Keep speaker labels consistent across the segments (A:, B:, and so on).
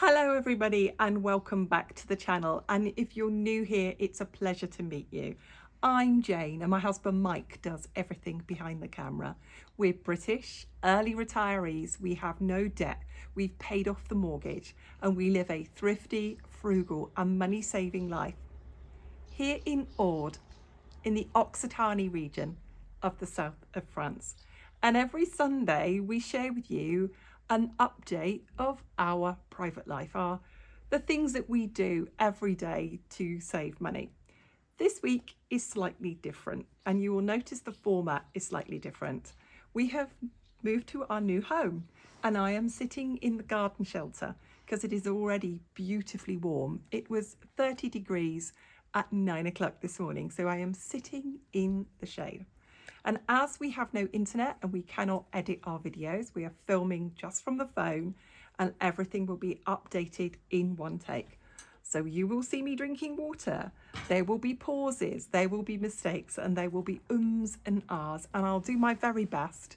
A: Hello everybody and welcome back to the channel, and if you're new here, it's a pleasure to meet you. I'm Jane and my husband Mike does everything behind the camera. We're British, early retirees, we have no debt, we've paid off the mortgage and we live a thrifty, frugal and money-saving life here in Aude, in the Occitanie region of the south of France. And every Sunday we share with you an update of our private life, the things that we do every day to save money. This week is slightly different, and you will notice the format is slightly different. We have moved to our new home and I am sitting in the garden shelter because it is already beautifully warm. It was 30 degrees at 9 o'clock this morning, so I am sitting in the shade. And as we have no internet and we cannot edit our videos, we are filming just from the phone and everything will be updated in one take. So you will see me drinking water, there will be pauses, there will be mistakes, and there will be ums and ahs, and I'll do my very best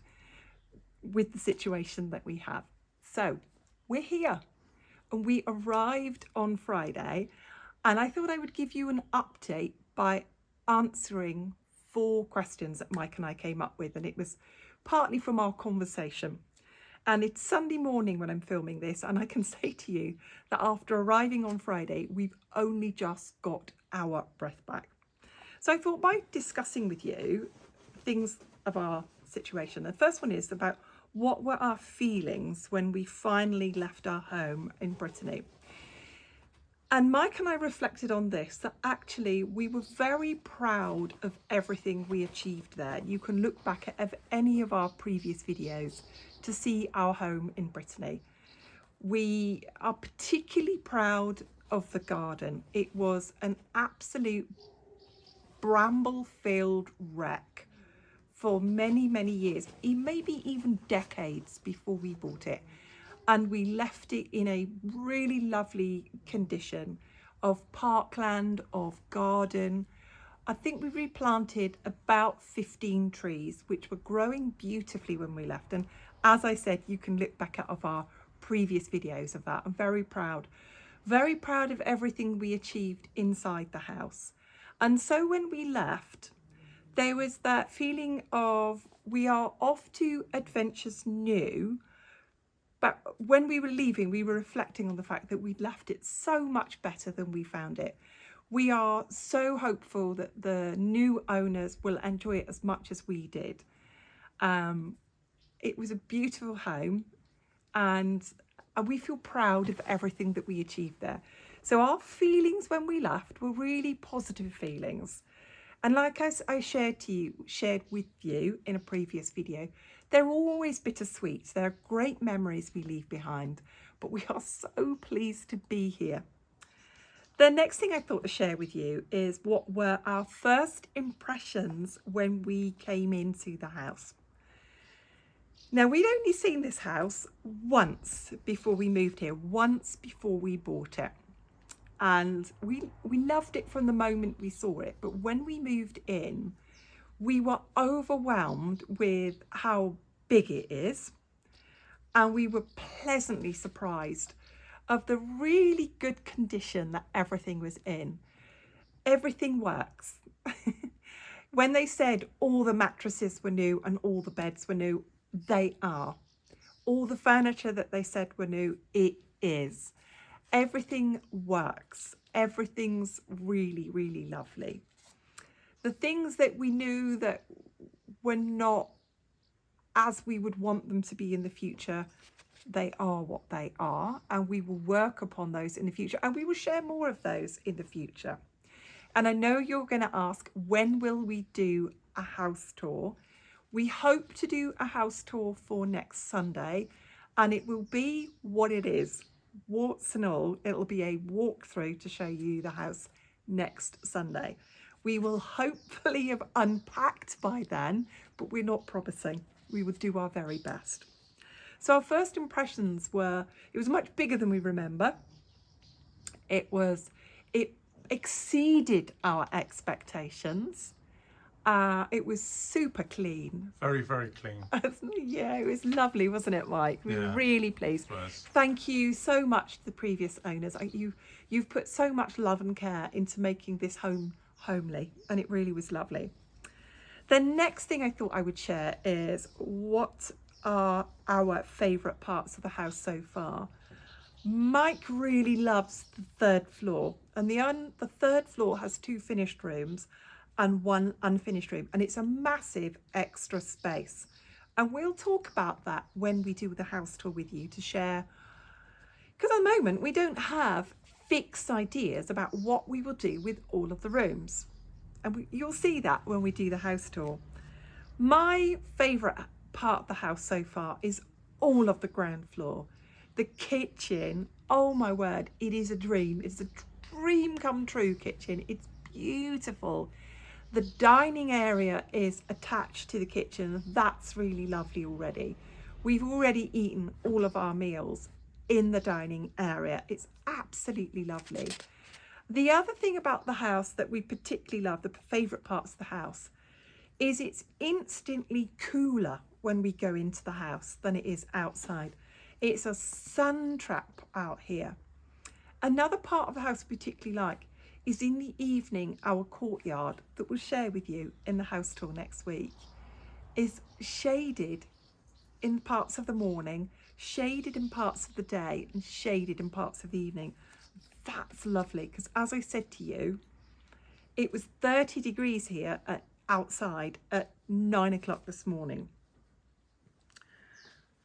A: with the situation that we have. So we're here and we arrived on Friday, and I thought I would give you an update by answering 4 questions that Mike and I came up with, and it was partly from our conversation. And it's Sunday morning when I'm filming this, and I can say to you that after arriving on Friday, we've only just got our breath back. So I thought by discussing with you things of our situation, the first one is about what were our feelings when we finally left our home in Brittany. And Mike and I reflected on this, that actually we were very proud of everything we achieved there. You can look back at any of our previous videos to see our home in Brittany. We are particularly proud of the garden. It was an absolute bramble-filled wreck for many, many years, maybe even decades before we bought it. And we left it in a really lovely condition of parkland, of garden. I think we replanted about 15 trees, which were growing beautifully when we left. And as I said, you can look back at our previous videos of that. I'm very proud of everything we achieved inside the house. And so when we left, there was that feeling of we are off to adventures new. But when we were leaving, we were reflecting on the fact that we'd left it so much better than we found it. We are so hopeful that the new owners will enjoy it as much as we did. It was a beautiful home, and we feel proud of everything that we achieved there. So our feelings when we left were really positive feelings. And like I shared with you in a previous video, they're always bittersweet. They're great memories we leave behind, but we are so pleased to be here. The next thing I thought to share with you is what were our first impressions when we came into the house. Now, we'd only seen this house once before we moved here, once before we bought it. And we loved it from the moment we saw it. But when we moved in, we were overwhelmed with how big it is. And we were pleasantly surprised of the really good condition that everything was in. Everything works. When they said all the mattresses were new and all the beds were new, they are. All the furniture that they said were new, it is. Everything works. Everything's really, really lovely. The things that we knew that were not as we would want them to be in the future, they are what they are, and we will work upon those in the future, and we will share more of those in the future. And I know you're going to ask, when will we do a house tour? We hope to do a house tour for next Sunday, and it will be what it is. Warts and all, it'll be a walkthrough to show you the house next Sunday. We will hopefully have unpacked by then, but we're not promising. We will do our very best. So our first impressions were, it was much bigger than we remember. It exceeded our expectations. It was super clean.
B: Very, very clean.
A: Yeah, it was lovely, wasn't it, Mike? We were really pleased. Thank you so much to the previous owners. You've put so much love and care into making this home homely, and it really was lovely. The next thing I thought I would share is what are our favourite parts of the house so far. Mike really loves the third floor, and the third floor has 2 finished rooms and 1 unfinished room, and it's a massive extra space. And we'll talk about that when we do the house tour with you to share, because at the moment we don't have fixed ideas about what we will do with all of the rooms. And you'll see that when we do the house tour. My favourite part of the house so far is all of the ground floor. The kitchen, oh my word, it is a dream. It's a dream come true kitchen. It's beautiful. The dining area is attached to the kitchen. That's really lovely already. We've already eaten all of our meals in the dining area. It's absolutely lovely. The other thing about the house that we particularly love, the favourite parts of the house, is it's instantly cooler when we go into the house than it is outside. It's a sun trap out here. Another part of the house we particularly like is in the evening, our courtyard that we'll share with you in the house tour next week is shaded in parts of the morning, shaded in parts of the day, and shaded in parts of the evening. That's lovely, because as I said to you, it was 30 degrees here outside at 9 o'clock this morning.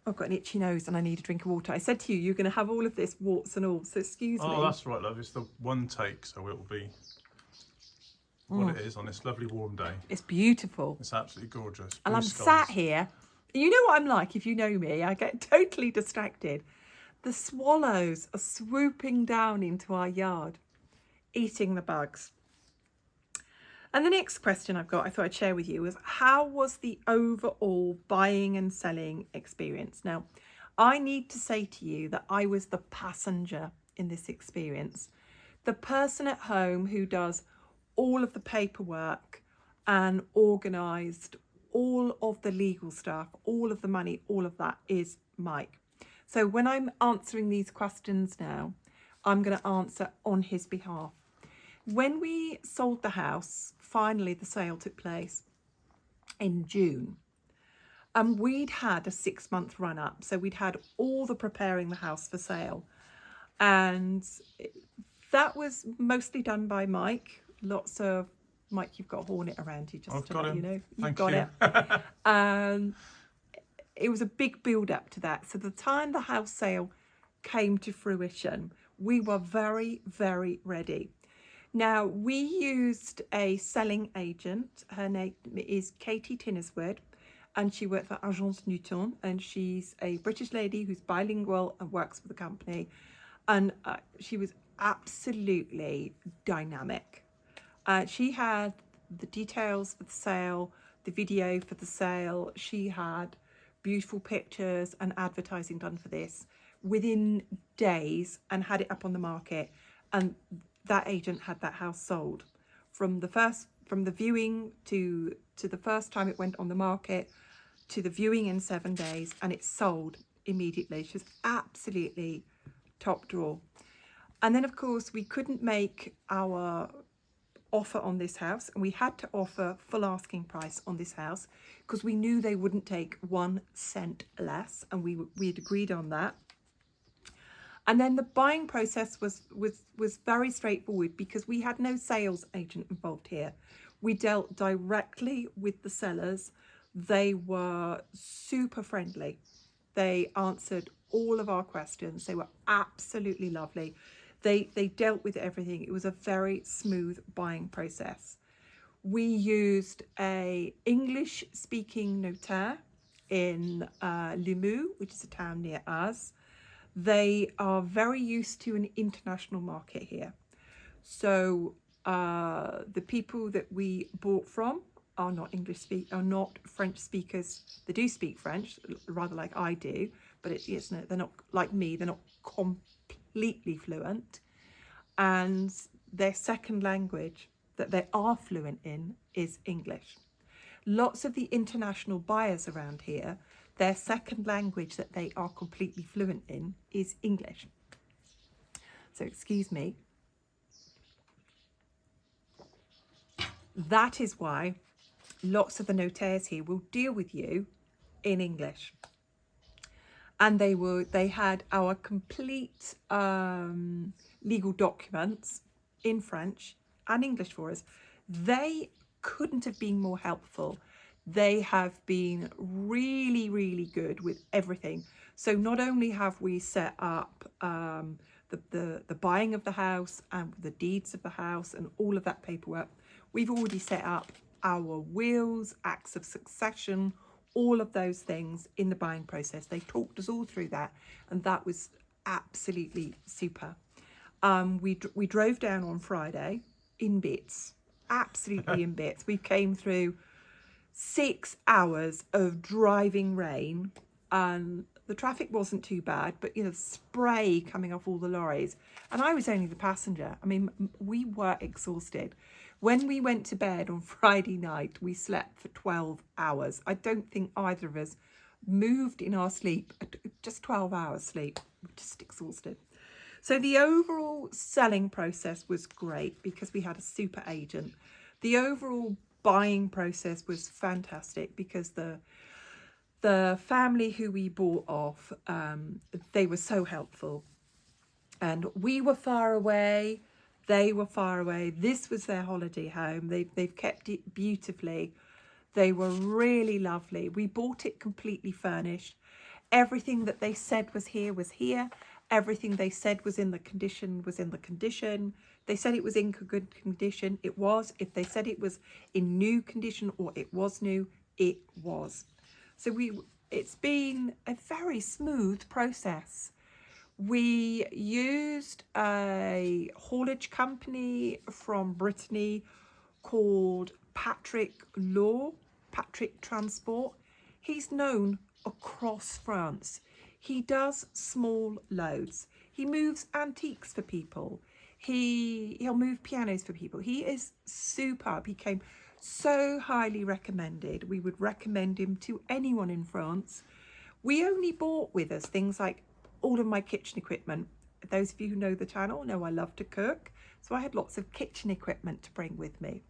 A: I've got an itchy nose and I need a drink of water. I said to you, you're going to have all of this, warts and all, so excuse me.
B: Oh, that's right, love. It's the one take, so it will be what it is on this lovely warm day. It's beautiful. It's absolutely gorgeous.
A: And I'm sat here. You know what I'm like, if you know me, I get totally distracted. The swallows are swooping down into our yard, eating the bugs. And the next question I thought I'd share with you was, how was the overall buying and selling experience? Now, I need to say to you that I was the passenger in this experience. The person at home who does all of the paperwork and organised all of the legal stuff, all of the money, all of that is Mike. So when I'm answering these questions now, I'm going to answer on his behalf. When we sold the house, finally the sale took place in June. And we'd had a 6-month run up. So we'd had all the preparing the house for sale. And that was mostly done by Mike. Lots of, Mike, you've got a hornet around you, just to let you know. You've got it. It was a big build up to that. So the time the house sale came to fruition, we were very, very ready. Now, we used a selling agent. Her name is Katie Tinnerswood, and she worked for Agence Newton, and she's a British lady who's bilingual and works for the company. And she was absolutely dynamic. She had the details for the sale, the video for the sale. She had beautiful pictures and advertising done for this within days and had it up on the market. And that agent had that house sold from the viewing to the first time it went on the market to the viewing in 7 days, and it sold immediately. She was absolutely top drawer. And then of course we couldn't make our offer on this house, and we had to offer full asking price on this house because we knew they wouldn't take 1 cent less, and we had agreed on that. And then the buying process was very straightforward because we had no sales agent involved here. We dealt directly with the sellers. They were super friendly. They answered all of our questions. They were absolutely lovely. They dealt with everything. It was a very smooth buying process. We used a English-speaking notaire in Limoux, which is a town near us. They are very used to an international market here. So the people that we bought from are not not French speakers. They do speak French, rather like I do, but they're not like me. They're not completely fluent, and their second language that they are fluent in is English. Lots of the international buyers around here, their second language that they are completely fluent in is English. So excuse me. That is why lots of the notaires here will deal with you in English. And they had our complete legal documents in French and English for us. They couldn't have been more helpful. They have been really, really good with everything. So not only have we set up the buying of the house and the deeds of the house and all of that paperwork, we've already set up our wills, acts of succession, all of those things in the buying process. They talked us all through that, and that was absolutely super. We drove down on Friday in bits, absolutely in bits. We came through 6 hours of driving rain, and the traffic wasn't too bad, but you know, spray coming off all the lorries, and I was only the passenger. I mean, we were exhausted. When we went to bed on Friday night, we slept for 12 hours. I don't think either of us moved in our sleep, just 12 hours sleep. We're just exhausted. So the overall selling process was great because we had a super agent. The overall buying process was fantastic because the family who we bought off, they were so helpful. And we were far away. They were far away. This was their holiday home. They've kept it beautifully. They were really lovely. We bought it completely furnished. Everything that they said was here was here. Everything they said was in the condition was in the condition. They said it was in good condition. It was. If they said it was in new condition or it was new, it was. So it's been a very smooth process. We used a haulage company from Brittany called Patrick Transport. He's known across France. He does small loads. He moves antiques for people. He'll move pianos for people. He is superb. He came so highly recommended. We would recommend him to anyone in France. We only brought with us things like all of my kitchen equipment. Those of you who know the channel know I love to cook, so I had lots of kitchen equipment to bring with me.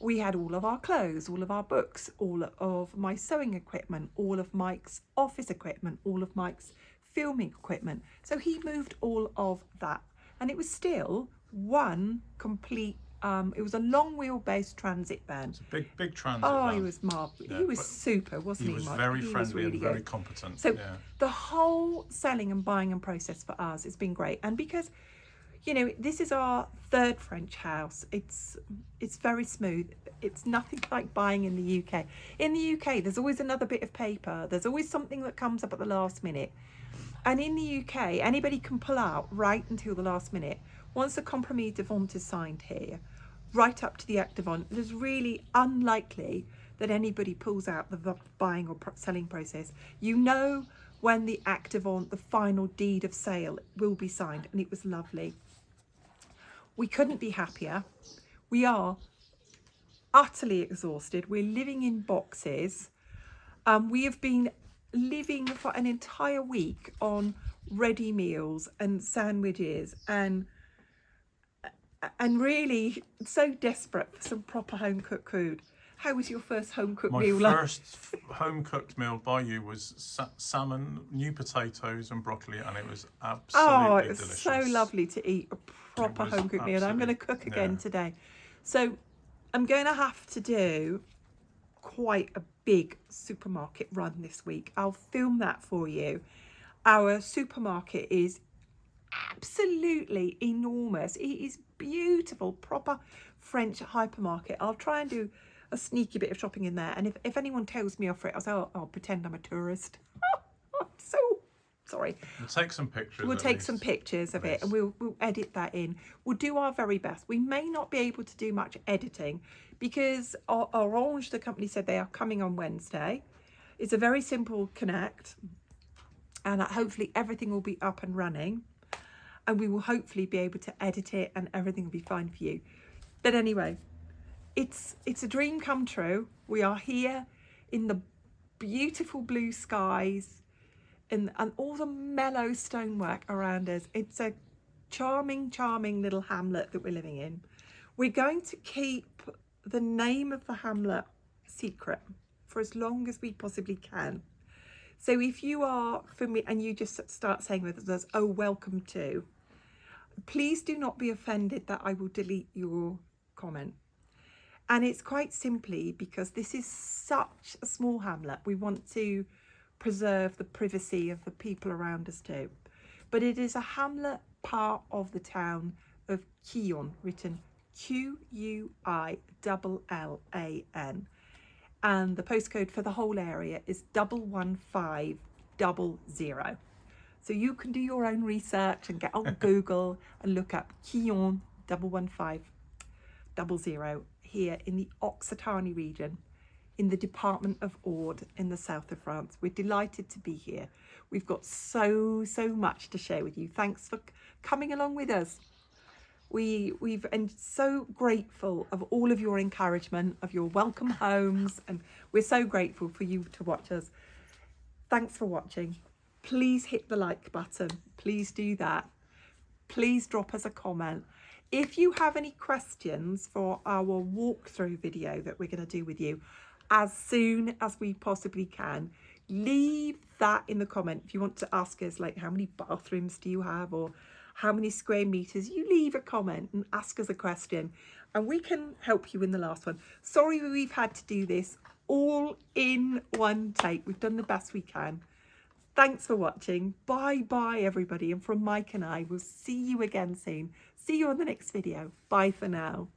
A: We had all of our clothes, all of our books, all of my sewing equipment, all of Mike's office equipment, all of Mike's filming equipment. So he moved all of that, and it was still one complete it was a long wheelbase transit van.
B: It's a big transit
A: van.
B: He
A: was marvellous. Yeah, he was super, wasn't he?
B: He was very friendly and very competent.
A: So the whole selling and buying and process for us has been great. And because, you know, this is our third French house, it's very smooth. It's nothing like buying in the UK. In the UK, there's always another bit of paper. There's always something that comes up at the last minute. And in the UK, anybody can pull out right until the last minute. Once the compromis de vente is signed here, right up to the act de vente, it is really unlikely that anybody pulls out the buying or selling process. You know when the act de vente, the final deed of sale, will be signed, and it was lovely. We couldn't be happier. We are utterly exhausted. We're living in boxes. We have been living for an entire week on ready meals and sandwiches and really so desperate for some proper home cooked food. How was your first home cooked meal?
B: My first home cooked meal by you was salmon, new potatoes and broccoli, and it was absolutely delicious.
A: Was so lovely to eat a proper home cooked meal. I'm going to cook again today. So I'm going to have to do quite a big supermarket run this week. I'll film that for you. Our supermarket is absolutely enormous. It is beautiful, proper French hypermarket. I'll try and do a sneaky bit of shopping in there, and if anyone tells me off for it, I'll say, I'll pretend I'm a tourist. So sorry.
B: We'll take some pictures.
A: We'll take some pictures of it, and we'll edit that in. We'll do our very best. We may not be able to do much editing because Orange, the company, said they are coming on Wednesday. It's a very simple connect, and hopefully everything will be up and running, and we will hopefully be able to edit it, and everything will be fine for you. But anyway, it's a dream come true. We are here in the beautiful blue skies and all the mellow stonework around us. It's a charming, charming little hamlet that we're living in. We're going to keep the name of the hamlet secret for as long as we possibly can. So if you are familiar and you just start saying with us, oh, welcome to, please do not be offended that I will delete your comment. And it's quite simply because this is such a small hamlet. We want to preserve the privacy of the people around us too. But it is a hamlet part of the town of Quillan, written Q-U-I-L-L-A-N. And the postcode for the whole area is 11500. So you can do your own research and get on Google and look up Quillan 11500 here in the Occitanie region, in the department of Aude in the south of France. We're delighted to be here. We've got so much to share with you. Thanks for coming along with us. We've been so grateful of all of your encouragement, of your welcome homes, and we're so grateful for you to watch us. Thanks for watching. Please hit the like button. Please do that. Please drop us a comment. If you have any questions for our walkthrough video that we're going to do with you as soon as we possibly can, leave that in the comment. If you want to ask us, like, how many bathrooms do you have, or how many square meters, you leave a comment and ask us a question and we can help you in the last one. Sorry we've had to do this all in one take. We've done the best we can. Thanks for watching. Bye everybody. And from Mike and I, we'll see you again soon. See you on the next video. Bye for now.